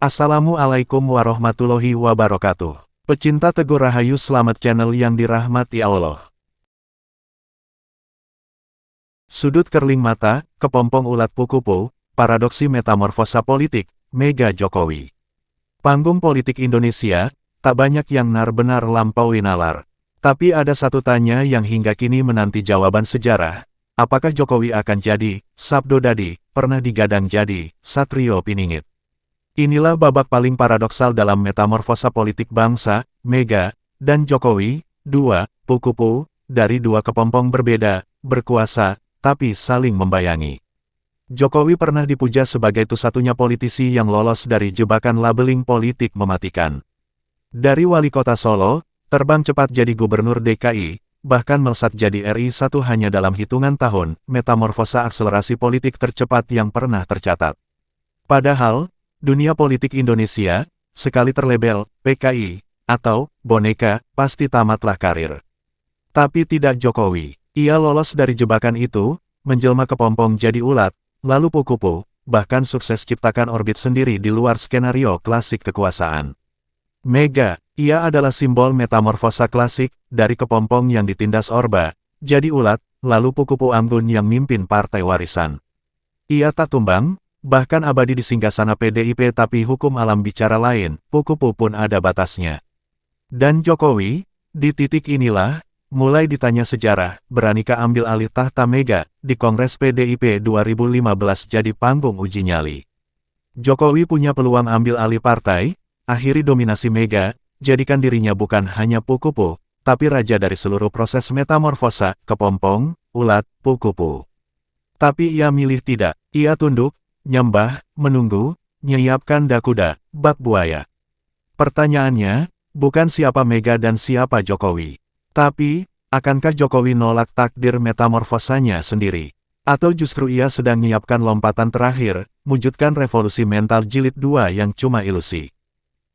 Assalamualaikum warahmatullahi wabarakatuh. Pecinta Teguh Rahayu, selamat channel yang dirahmati Allah. Sudut kerling mata, kepompong ulat kupu-kupu, paradoksi metamorfosa politik, Mega Jokowi. Panggung politik Indonesia, tak banyak yang benar-benar lampaui nalar. Tapi ada satu tanya yang hingga kini menanti jawaban sejarah. Apakah Jokowi akan jadi, Sabdo Dadi, pernah digadang jadi, Satrio Piningit? Inilah babak paling paradoksal dalam metamorfosa politik bangsa, Mega, dan Jokowi, dua kupu-kupu, dari dua kepompong berbeda, berkuasa, tapi saling membayangi. Jokowi pernah dipuja sebagai satu-satunya politisi yang lolos dari jebakan labeling politik mematikan. Dari wali kota Solo, terbang cepat jadi gubernur DKI, bahkan melesat jadi RI 1 hanya dalam hitungan tahun, metamorfosa akselerasi politik tercepat yang pernah tercatat. Padahal, dunia politik Indonesia, sekali terlabel PKI, atau boneka, pasti tamatlah karir. Tapi tidak Jokowi. Ia lolos dari jebakan itu, menjelma kepompong jadi ulat, lalu kupu-kupu, bahkan sukses ciptakan orbit sendiri di luar skenario klasik kekuasaan. Mega, ia adalah simbol metamorfosa klasik, dari kepompong yang ditindas Orba, jadi ulat, lalu kupu-kupu anggun yang mimpin partai warisan. Ia tak tumbang, bahkan abadi di singgasana PDIP, tapi hukum alam bicara lain, kupu-kupu pun ada batasnya. Dan Jokowi, di titik inilah, mulai ditanya sejarah, beranikah ambil alih tahta Mega, di Kongres PDIP 2015 jadi panggung uji nyali. Jokowi punya peluang ambil alih partai, akhiri dominasi Mega, jadikan dirinya bukan hanya kupu-kupu, tapi raja dari seluruh proses metamorfosa, kepompong, ulat, kupu-kupu. Tapi ia milih tidak, ia tunduk, nyembah, menunggu, menyiapkan dakuda, bak buaya. Pertanyaannya, bukan siapa Mega dan siapa Jokowi. Tapi, akankah Jokowi nolak takdir metamorfosanya sendiri? Atau justru ia sedang menyiapkan lompatan terakhir, wujudkan revolusi mental jilid 2 yang cuma ilusi?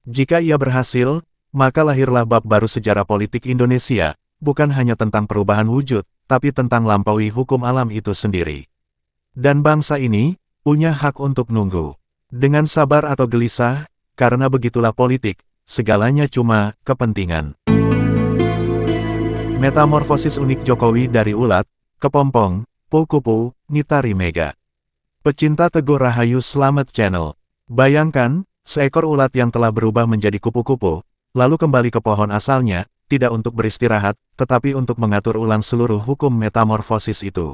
Jika ia berhasil, maka lahirlah bab baru sejarah politik Indonesia, bukan hanya tentang perubahan wujud, tapi tentang lampaui hukum alam itu sendiri. Dan bangsa ini, punya hak untuk nunggu. Dengan sabar atau gelisah, karena begitulah politik, segalanya cuma kepentingan. Metamorfosis unik Jokowi dari ulat, kepompong, kupu-kupu, ngitari Mega. Pecinta Teguh Rahayu, selamat channel. Bayangkan, seekor ulat yang telah berubah menjadi kupu-kupu, lalu kembali ke pohon asalnya, tidak untuk beristirahat, tetapi untuk mengatur ulang seluruh hukum metamorfosis itu.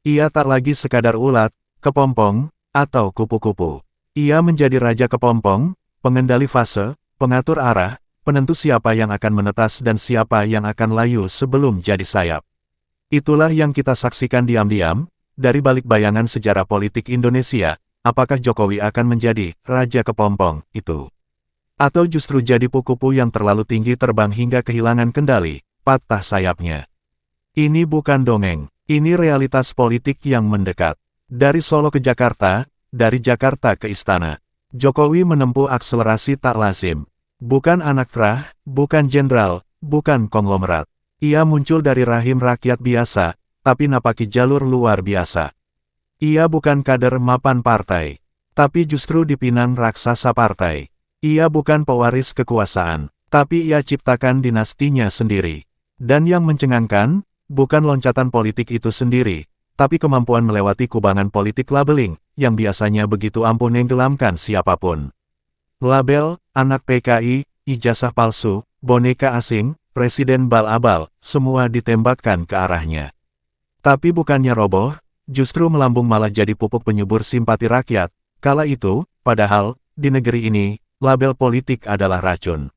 Ia tak lagi sekadar ulat, kepompong, atau kupu-kupu. Ia menjadi raja kepompong, pengendali fase, pengatur arah, penentu siapa yang akan menetas dan siapa yang akan layu sebelum jadi sayap. Itulah yang kita saksikan diam-diam, dari balik bayangan sejarah politik Indonesia, apakah Jokowi akan menjadi raja kepompong itu? Atau justru jadi kupu-kupu yang terlalu tinggi terbang hingga kehilangan kendali, patah sayapnya? Ini bukan dongeng, ini realitas politik yang mendekat. Dari Solo ke Jakarta, dari Jakarta ke Istana, Jokowi menempuh akselerasi tak lazim. Bukan anak terah, bukan jenderal, bukan konglomerat. Ia muncul dari rahim rakyat biasa, tapi napaki jalur luar biasa. Ia bukan kader mapan partai, tapi justru dipinang raksasa partai. Ia bukan pewaris kekuasaan, tapi ia ciptakan dinastinya sendiri. Dan yang mencengangkan, bukan loncatan politik itu sendiri, tapi kemampuan melewati kubangan politik labeling, yang biasanya begitu ampuh menenggelamkan siapapun. Label, anak PKI, ijazah palsu, boneka asing, presiden bal-abal, semua ditembakkan ke arahnya. Tapi bukannya roboh, justru melambung malah jadi pupuk penyubur simpati rakyat. Kala itu, padahal, di negeri ini, label politik adalah racun.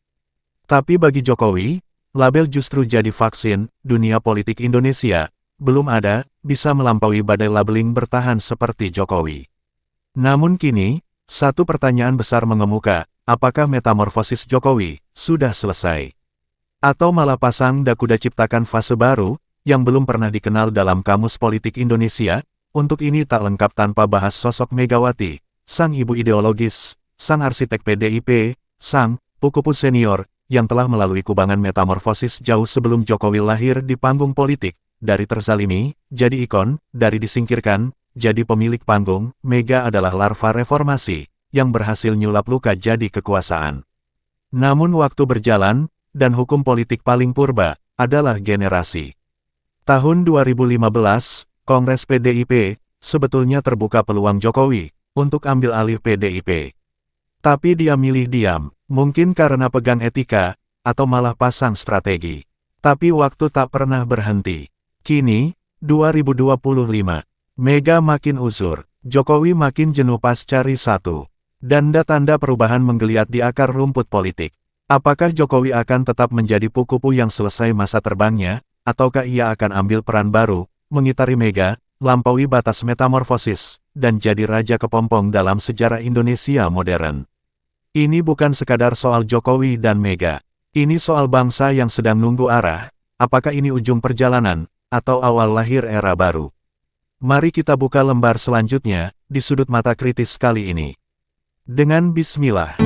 Tapi bagi Jokowi, label justru jadi vaksin. Dunia politik Indonesia belum ada bisa melampaui badai labeling bertahan seperti Jokowi. Namun kini, satu pertanyaan besar mengemuka, apakah metamorfosis Jokowi sudah selesai? Atau malah pasang dakuda ciptakan fase baru, yang belum pernah dikenal dalam kamus politik Indonesia? Untuk ini tak lengkap tanpa bahas sosok Megawati, sang ibu ideologis, sang arsitek PDIP, sang kupu-kupu senior, yang telah melalui kubangan metamorfosis jauh sebelum Jokowi lahir di panggung politik. Dari terzalimi, jadi ikon, dari disingkirkan, jadi pemilik panggung. Mega adalah larva reformasi, yang berhasil nyulap luka jadi kekuasaan. Namun waktu berjalan, dan hukum politik paling purba, adalah generasi. Tahun 2015, Kongres PDIP, sebetulnya terbuka peluang Jokowi, untuk ambil alih PDIP. Tapi dia milih diam, mungkin karena pegang etika, atau malah pasang strategi. Tapi waktu tak pernah berhenti. Kini, 2025, Mega makin uzur, Jokowi makin jenuh pasca risatu. Tanda-tanda perubahan menggeliat di akar rumput politik. Apakah Jokowi akan tetap menjadi kupu yang selesai masa terbangnya, ataukah ia akan ambil peran baru, mengitari Mega, lampaui batas metamorfosis, dan jadi raja kepompong dalam sejarah Indonesia modern? Ini bukan sekadar soal Jokowi dan Mega. Ini soal bangsa yang sedang nunggu arah. Apakah ini ujung perjalanan, atau awal lahir era baru? Mari kita buka lembar selanjutnya, di sudut mata kritis kali ini. Dengan bismillah.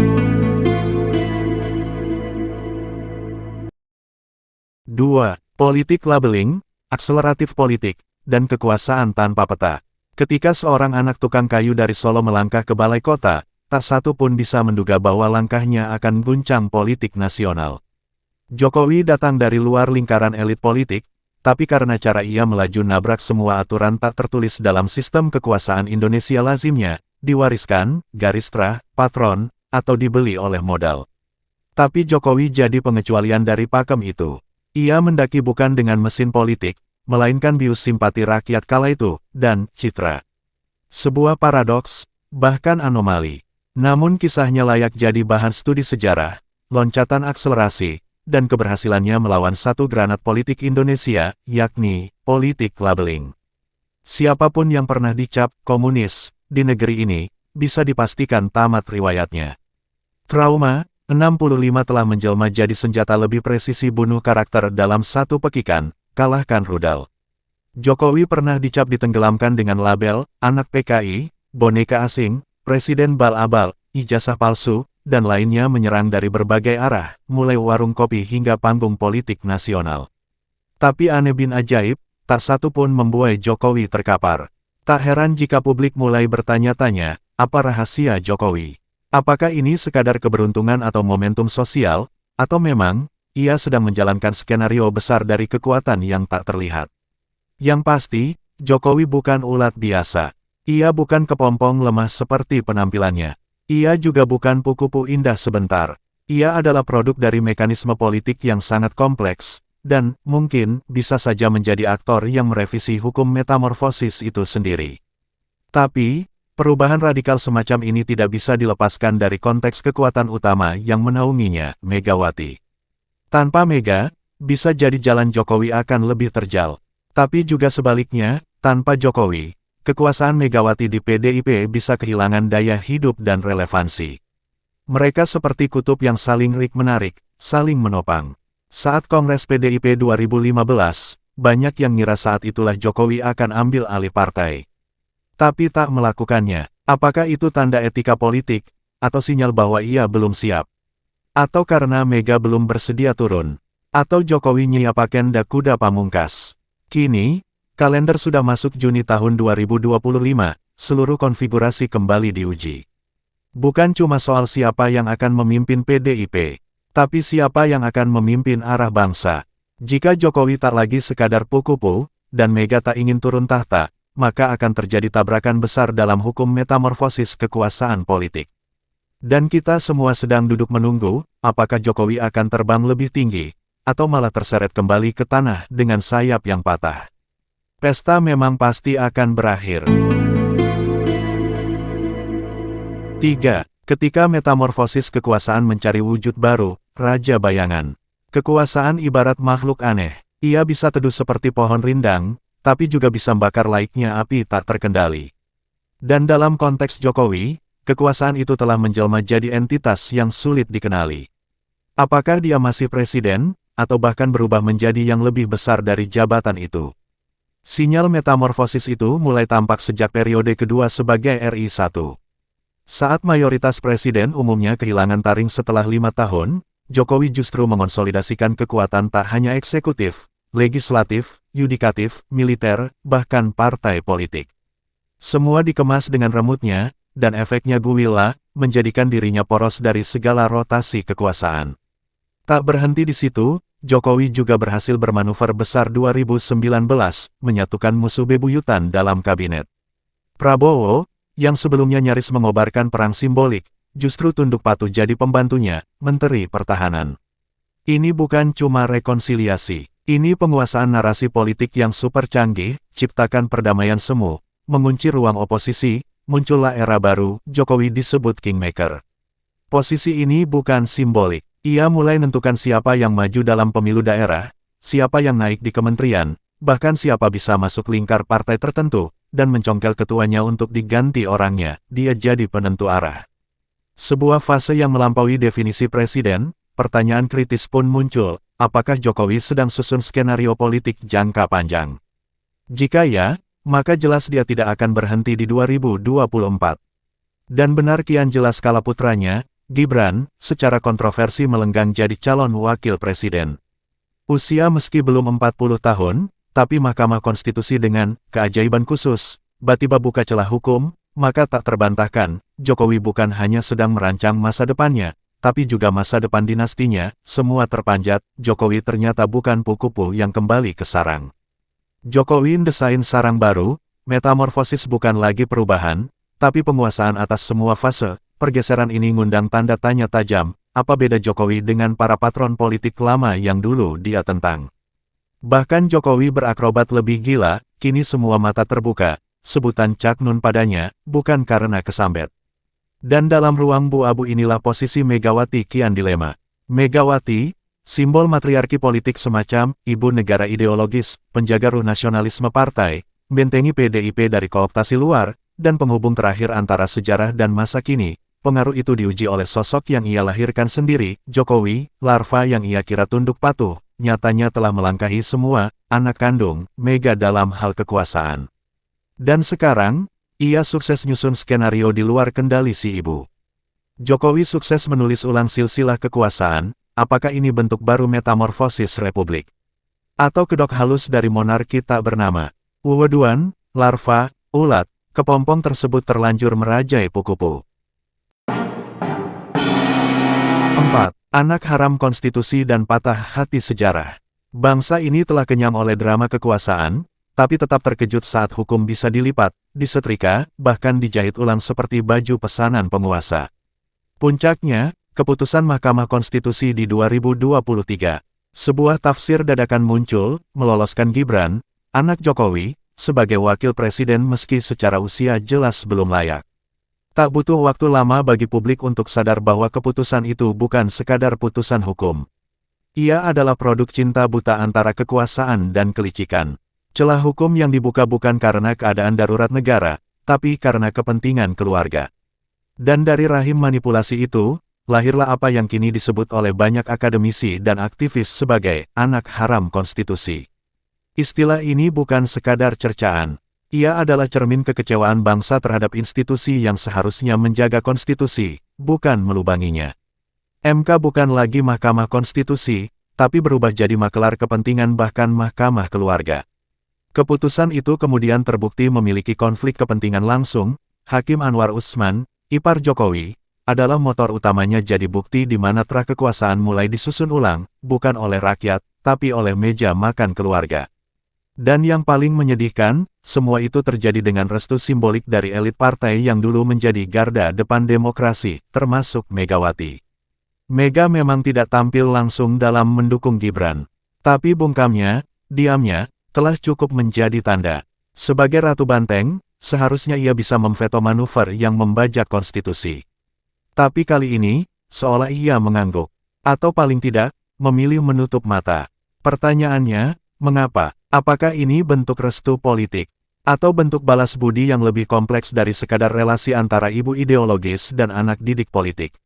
2. Politik labeling, akseleratif politik, dan kekuasaan tanpa peta. Ketika seorang anak tukang kayu dari Solo melangkah ke balai kota, tak satu pun bisa menduga bahwa langkahnya akan guncang politik nasional. Jokowi datang dari luar lingkaran elit politik, tapi karena cara ia melaju nabrak semua aturan tak tertulis dalam sistem kekuasaan Indonesia lazimnya, diwariskan, garis trah, patron, atau dibeli oleh modal. Tapi Jokowi jadi pengecualian dari pakem itu. Ia mendaki bukan dengan mesin politik, melainkan bius simpati rakyat kala itu, dan citra. Sebuah paradoks, bahkan anomali. Namun kisahnya layak jadi bahan studi sejarah, loncatan akselerasi, dan keberhasilannya melawan satu granat politik Indonesia, yakni politik labeling. Siapapun yang pernah dicap komunis di negeri ini, bisa dipastikan tamat riwayatnya. Trauma 65 telah menjelma jadi senjata lebih presisi bunuh karakter dalam satu pekikan, kalahkan rudal. Jokowi pernah dicap ditenggelamkan dengan label, anak PKI, boneka asing, presiden bal-abal, ijazah palsu, dan lainnya menyerang dari berbagai arah, mulai warung kopi hingga panggung politik nasional. Tapi aneh bin ajaib, tak satu pun membuai Jokowi terkapar. Tak heran jika publik mulai bertanya-tanya, apa rahasia Jokowi? Apakah ini sekadar keberuntungan atau momentum sosial, atau memang, ia sedang menjalankan skenario besar dari kekuatan yang tak terlihat? Yang pasti, Jokowi bukan ulat biasa. Ia bukan kepompong lemah seperti penampilannya. Ia juga bukan kupu indah sebentar. Ia adalah produk dari mekanisme politik yang sangat kompleks, dan mungkin bisa saja menjadi aktor yang merevisi hukum metamorfosis itu sendiri. Tapi, perubahan radikal semacam ini tidak bisa dilepaskan dari konteks kekuatan utama yang menaunginya, Megawati. Tanpa Mega, bisa jadi jalan Jokowi akan lebih terjal. Tapi juga sebaliknya, tanpa Jokowi, kekuasaan Megawati di PDIP bisa kehilangan daya hidup dan relevansi. Mereka seperti kutub yang saling rik-menarik, saling menopang. Saat Kongres PDIP 2015, banyak yang ngira saat itulah Jokowi akan ambil alih partai. Tapi tak melakukannya. Apakah itu tanda etika politik, atau sinyal bahwa ia belum siap? Atau karena Mega belum bersedia turun? Atau Jokowi nyiapaken kuda pamungkas? Kini, kalender sudah masuk Juni tahun 2025, seluruh konfigurasi kembali diuji. Bukan cuma soal siapa yang akan memimpin PDIP, tapi siapa yang akan memimpin arah bangsa. Jika Jokowi tak lagi sekadar kupu, dan Mega tak ingin turun tahta, maka akan terjadi tabrakan besar dalam hukum metamorfosis kekuasaan politik. Dan kita semua sedang duduk menunggu, apakah Jokowi akan terbang lebih tinggi, atau malah terseret kembali ke tanah dengan sayap yang patah. Pesta memang pasti akan berakhir. 3. Ketika metamorfosis kekuasaan mencari wujud baru, Raja Bayangan. Kekuasaan ibarat makhluk aneh. Ia bisa teduh seperti pohon rindang, tapi juga bisa membakar laiknya api tak terkendali. Dan dalam konteks Jokowi, kekuasaan itu telah menjelma jadi entitas yang sulit dikenali. Apakah dia masih presiden, atau bahkan berubah menjadi yang lebih besar dari jabatan itu? Sinyal metamorfosis itu mulai tampak sejak periode kedua sebagai RI 1. Saat mayoritas presiden umumnya kehilangan taring setelah 5 tahun, Jokowi justru mengonsolidasikan kekuatan tak hanya eksekutif, legislatif, yudikatif, militer, bahkan partai politik. Semua dikemas dengan remutnya, dan efeknya guwila, menjadikan dirinya poros dari segala rotasi kekuasaan. Tak berhenti di situ, Jokowi juga berhasil bermanuver besar 2019, menyatukan musuh bebuyutan dalam kabinet. Prabowo, yang sebelumnya nyaris mengobarkan perang simbolik, justru tunduk patuh jadi pembantunya, Menteri Pertahanan. Ini bukan cuma rekonsiliasi, ini penguasaan narasi politik yang super canggih, ciptakan perdamaian semu, mengunci ruang oposisi, muncullah era baru, Jokowi disebut kingmaker. Posisi ini bukan simbolik, ia mulai menentukan siapa yang maju dalam pemilu daerah, siapa yang naik di kementerian, bahkan siapa bisa masuk lingkar partai tertentu, dan mencongkel ketuanya untuk diganti orangnya, dia jadi penentu arah. Sebuah fase yang melampaui definisi presiden, pertanyaan kritis pun muncul, apakah Jokowi sedang susun skenario politik jangka panjang? Jika ya, maka jelas dia tidak akan berhenti di 2024. Dan benar kian jelas kala putranya, Gibran, secara kontroversi melenggang jadi calon wakil presiden. Usia meski belum 40 tahun, tapi Mahkamah Konstitusi dengan keajaiban khusus, tiba-tiba buka celah hukum, maka tak terbantahkan, Jokowi bukan hanya sedang merancang masa depannya, tapi juga masa depan dinastinya, semua terpanjat, Jokowi ternyata bukan kupu yang kembali ke sarang. Jokowi mendesain sarang baru, metamorfosis bukan lagi perubahan, tapi penguasaan atas semua fase, pergeseran ini ngundang tanda tanya tajam, apa beda Jokowi dengan para patron politik lama yang dulu dia tentang. Bahkan Jokowi berakrobat lebih gila, kini semua mata terbuka, sebutan Cak Nun padanya, bukan karena kesambet. Dan dalam ruang bu-abu inilah posisi Megawati kian dilema. Megawati, simbol matriarki politik semacam ibu negara ideologis, penjaga ruh nasionalisme partai, bentengi PDIP dari kooptasi luar, dan penghubung terakhir antara sejarah dan masa kini. Pengaruh itu diuji oleh sosok yang ia lahirkan sendiri, Jokowi, larva yang ia kira tunduk patuh, nyatanya telah melangkahi semua anak kandung Mega dalam hal kekuasaan. Dan sekarang, ia sukses nyusun skenario di luar kendali si ibu. Jokowi sukses menulis ulang silsilah kekuasaan, apakah ini bentuk baru metamorfosis republik? Atau kedok halus dari monarki tak bernama? Weweduan, larva, ulat, kepompong tersebut terlanjur merajai Pukupu. 4. Anak haram konstitusi dan patah hati sejarah. Bangsa ini telah kenyang oleh drama kekuasaan, tapi tetap terkejut saat hukum bisa dilipat, disetrika, bahkan dijahit ulang seperti baju pesanan penguasa. Puncaknya, keputusan Mahkamah Konstitusi di 2023. Sebuah tafsir dadakan muncul, meloloskan Gibran, anak Jokowi, sebagai wakil presiden meski secara usia jelas belum layak. Tak butuh waktu lama bagi publik untuk sadar bahwa keputusan itu bukan sekadar putusan hukum. Ia adalah produk cinta buta antara kekuasaan dan kelicikan. Celah hukum yang dibuka bukan karena keadaan darurat negara, tapi karena kepentingan keluarga. Dan dari rahim manipulasi itu, lahirlah apa yang kini disebut oleh banyak akademisi dan aktivis sebagai anak haram konstitusi. Istilah ini bukan sekadar cercaan. Ia adalah cermin kekecewaan bangsa terhadap institusi yang seharusnya menjaga konstitusi, bukan melubanginya. MK bukan lagi Mahkamah Konstitusi, tapi berubah jadi makelar kepentingan bahkan mahkamah keluarga. Keputusan itu kemudian terbukti memiliki konflik kepentingan langsung. Hakim Anwar Usman, ipar Jokowi, adalah motor utamanya jadi bukti di mana terah kekuasaan mulai disusun ulang, bukan oleh rakyat, tapi oleh meja makan keluarga. Dan yang paling menyedihkan, semua itu terjadi dengan restu simbolik dari elit partai yang dulu menjadi garda depan demokrasi, termasuk Megawati. Mega memang tidak tampil langsung dalam mendukung Gibran. Tapi bungkamnya, diamnya, telah cukup menjadi tanda. Sebagai Ratu Banteng, seharusnya ia bisa memveto manuver yang membajak konstitusi. Tapi kali ini, seolah ia mengangguk. Atau paling tidak, memilih menutup mata. Pertanyaannya, mengapa? Apakah ini bentuk restu politik? Atau bentuk balas budi yang lebih kompleks dari sekadar relasi antara ibu ideologis dan anak didik politik?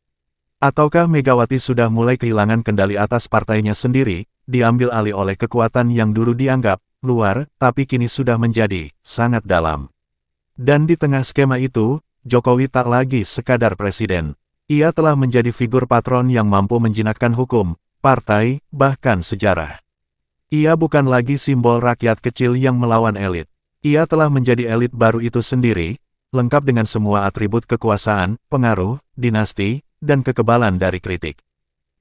Ataukah Megawati sudah mulai kehilangan kendali atas partainya sendiri, diambil alih oleh kekuatan yang dulu dianggap luar, tapi kini sudah menjadi sangat dalam. Dan di tengah skema itu, Jokowi tak lagi sekadar presiden. Ia telah menjadi figur patron yang mampu menjinakkan hukum, partai, bahkan sejarah. Ia bukan lagi simbol rakyat kecil yang melawan elit. Ia telah menjadi elit baru itu sendiri, lengkap dengan semua atribut kekuasaan, pengaruh, dinasti, dan kekebalan dari kritik.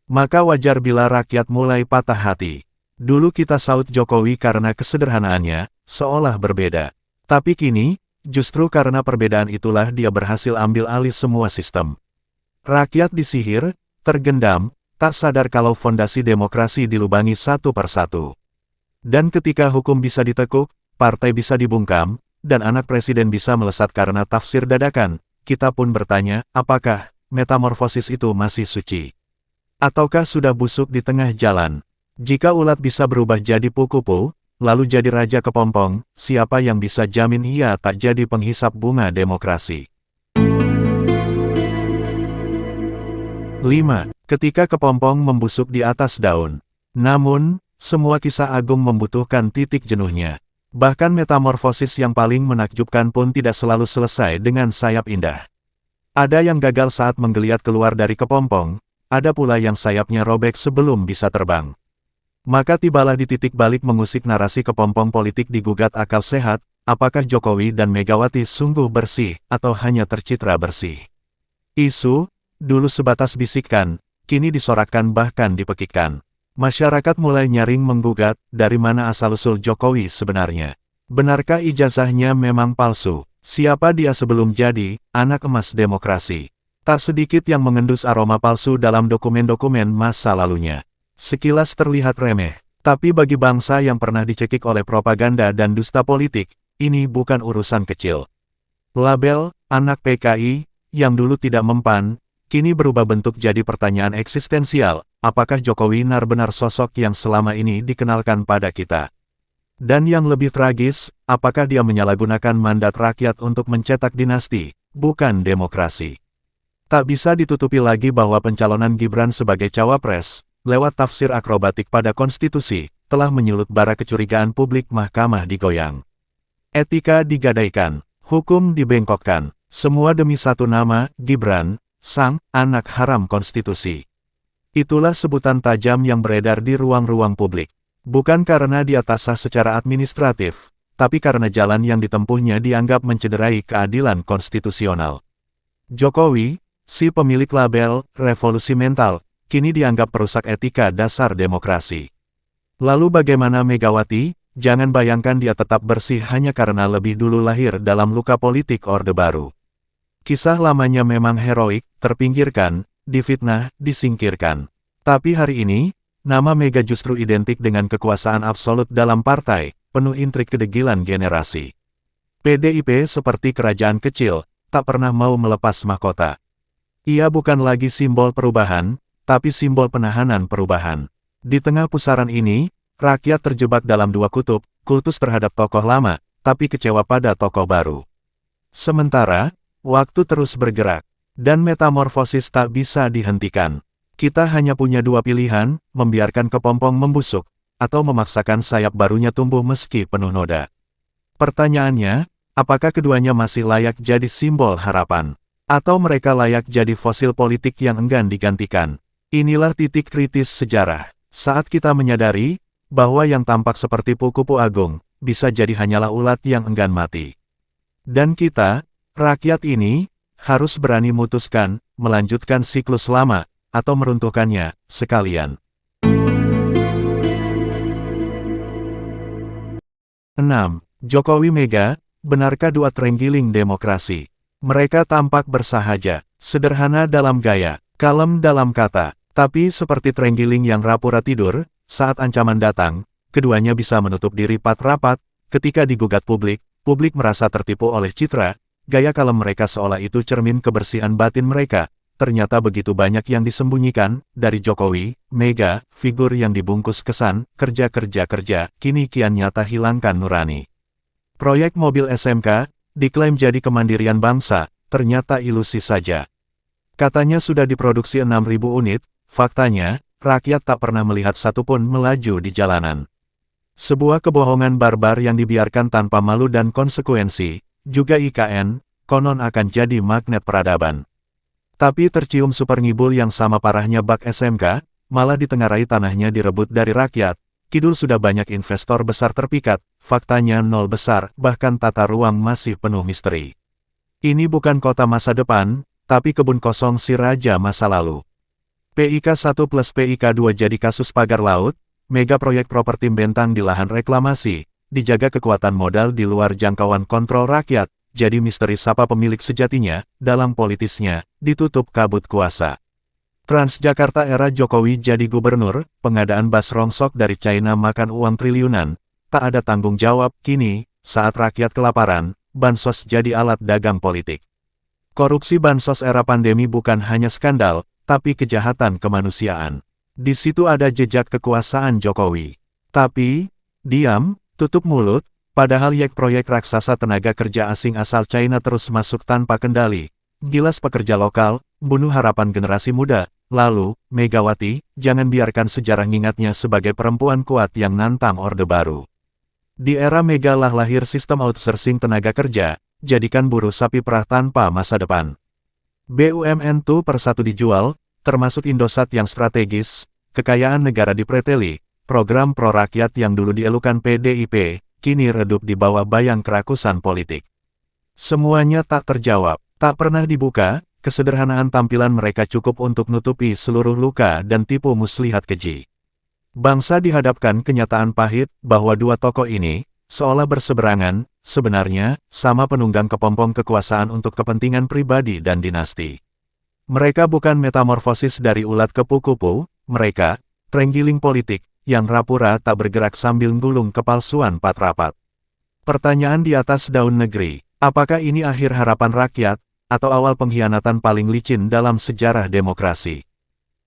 Maka wajar bila rakyat mulai patah hati. Dulu kita saut Jokowi karena kesederhanaannya, seolah berbeda. Tapi kini, justru karena perbedaan itulah dia berhasil ambil alih semua sistem. Rakyat disihir, tergendam, tak sadar kalau fondasi demokrasi dilubangi satu persatu. Dan ketika hukum bisa ditekuk, partai bisa dibungkam, dan anak presiden bisa melesat karena tafsir dadakan, kita pun bertanya, apakah metamorfosis itu masih suci? Ataukah sudah busuk di tengah jalan? Jika ulat bisa berubah jadi kupu-kupu, lalu jadi raja kepompong, siapa yang bisa jamin ia tak jadi penghisap bunga demokrasi? 5. Ketika kepompong membusuk di atas daun. Namun, semua kisah agung membutuhkan titik jenuhnya. Bahkan metamorfosis yang paling menakjubkan pun tidak selalu selesai dengan sayap indah. Ada yang gagal saat menggeliat keluar dari kepompong, ada pula yang sayapnya robek sebelum bisa terbang. Maka tibalah di titik balik mengusik narasi kepompong politik digugat akal sehat, apakah Jokowi dan Megawati sungguh bersih, atau hanya tercitra bersih. Isu, dulu sebatas bisikan, kini disorakkan bahkan dipekikkan. Masyarakat mulai nyaring menggugat, dari mana asal-usul Jokowi sebenarnya. Benarkah ijazahnya memang palsu? Siapa dia sebelum jadi anak emas demokrasi? Tak sedikit yang mengendus aroma palsu dalam dokumen-dokumen masa lalunya. Sekilas terlihat remeh, tapi bagi bangsa yang pernah dicekik oleh propaganda dan dusta politik, ini bukan urusan kecil. Label anak PKI yang dulu tidak mempan, kini berubah bentuk jadi pertanyaan eksistensial, apakah Jokowi benar-benar sosok yang selama ini dikenalkan pada kita? Dan yang lebih tragis, apakah dia menyalahgunakan mandat rakyat untuk mencetak dinasti, bukan demokrasi? Tak bisa ditutupi lagi bahwa pencalonan Gibran sebagai cawapres, lewat tafsir akrobatik pada konstitusi, telah menyulut bara kecurigaan publik. Mahkamah digoyang. Etika digadaikan, hukum dibengkokkan, semua demi satu nama, Gibran, sang anak haram konstitusi. Itulah sebutan tajam yang beredar di ruang-ruang publik. Bukan karena dia tak sah secara administratif, tapi karena jalan yang ditempuhnya dianggap mencederai keadilan konstitusional. Jokowi, si pemilik label revolusi mental, kini dianggap perusak etika dasar demokrasi. Lalu bagaimana Megawati? Jangan bayangkan dia tetap bersih hanya karena lebih dulu lahir dalam luka politik Orde Baru. Kisah lamanya memang heroik, terpinggirkan, difitnah, disingkirkan. Tapi hari ini, nama Mega justru identik dengan kekuasaan absolut dalam partai, penuh intrik kedegilan generasi. PDIP seperti kerajaan kecil, tak pernah mau melepas mahkota. Ia bukan lagi simbol perubahan, tapi simbol penahanan perubahan. Di tengah pusaran ini, rakyat terjebak dalam dua kutub, kultus terhadap tokoh lama, tapi kecewa pada tokoh baru. Sementara, waktu terus bergerak, dan metamorfosis tak bisa dihentikan. Kita hanya punya dua pilihan, membiarkan kepompong membusuk, atau memaksakan sayap barunya tumbuh meski penuh noda. Pertanyaannya, apakah keduanya masih layak jadi simbol harapan? Atau mereka layak jadi fosil politik yang enggan digantikan? Inilah titik kritis sejarah, saat kita menyadari, bahwa yang tampak seperti kupu-kupu agung, bisa jadi hanyalah ulat yang enggan mati. Dan kita, rakyat ini, harus berani memutuskan, melanjutkan siklus lama, atau meruntuhkannya, sekalian. 6. Jokowi Mega, benarkah dua terenggiling demokrasi? Mereka tampak bersahaja, sederhana dalam gaya, kalem dalam kata, tapi seperti terenggiling yang rapura tidur, saat ancaman datang, keduanya bisa menutup diri rapat-rapat, ketika digugat publik, publik merasa tertipu oleh citra, gaya kalem mereka seolah itu cermin kebersihan batin mereka. Ternyata begitu banyak yang disembunyikan, dari Jokowi, Mega, figur yang dibungkus kesan, kerja, kini kian nyata hilangkan nurani. Proyek mobil SMK, diklaim jadi kemandirian bangsa, ternyata ilusi saja. Katanya sudah diproduksi 6.000 unit, faktanya, rakyat tak pernah melihat satupun melaju di jalanan. Sebuah kebohongan barbar yang dibiarkan tanpa malu dan konsekuensi, juga IKN, konon akan jadi magnet peradaban. Tapi tercium super ngibul yang sama parahnya bak SMK, malah ditengarai tanahnya direbut dari rakyat. Kidul sudah banyak investor besar terpikat, faktanya nol besar, bahkan tata ruang masih penuh misteri. Ini bukan kota masa depan, tapi kebun kosong si raja masa lalu. PIK 1 plus PIK 2 jadi kasus pagar laut, mega proyek properti bentang di lahan reklamasi, dijaga kekuatan modal di luar jangkauan kontrol rakyat, jadi misteri siapa pemilik sejatinya, dalam politisnya, ditutup kabut kuasa. Transjakarta era Jokowi jadi gubernur, pengadaan bus rongsok dari China makan uang triliunan, tak ada tanggung jawab, kini, saat rakyat kelaparan, bansos jadi alat dagang politik. Korupsi bansos era pandemi bukan hanya skandal, tapi kejahatan kemanusiaan. Di situ ada jejak kekuasaan Jokowi. Tapi, diam, tutup mulut, padahal proyek raksasa tenaga kerja asing asal China terus masuk tanpa kendali. Gilas pekerja lokal, bunuh harapan generasi muda. Lalu, Megawati, jangan biarkan sejarah ngingatnya sebagai perempuan kuat yang nantang Orde Baru. Di era Mega lah lahir sistem outsourcing tenaga kerja, jadikan buruh sapi perah tanpa masa depan. BUMN 1 per 1 dijual, termasuk Indosat yang strategis, kekayaan negara dipreteli, program pro-rakyat yang dulu dielukan PDIP, kini redup di bawah bayang kerakusan politik. Semuanya tak terjawab, tak pernah dibuka, kesederhanaan tampilan mereka cukup untuk nutupi seluruh luka dan tipu muslihat keji. Bangsa dihadapkan kenyataan pahit bahwa dua tokoh ini, seolah berseberangan, sebenarnya sama penunggang kepompong kekuasaan untuk kepentingan pribadi dan dinasti. Mereka bukan metamorfosis dari ulat ke kupu-kupu, mereka, terenggiling politik, yang rapura tak bergerak sambil gulung kepalsuan patrapat. Pertanyaan di atas daun negeri, apakah ini akhir harapan rakyat, atau awal pengkhianatan paling licin dalam sejarah demokrasi?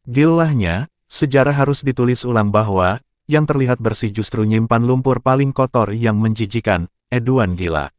Gilahnya, sejarah harus ditulis ulang bahwa, yang terlihat bersih justru nyimpan lumpur paling kotor yang menjijikan, Edwan gila.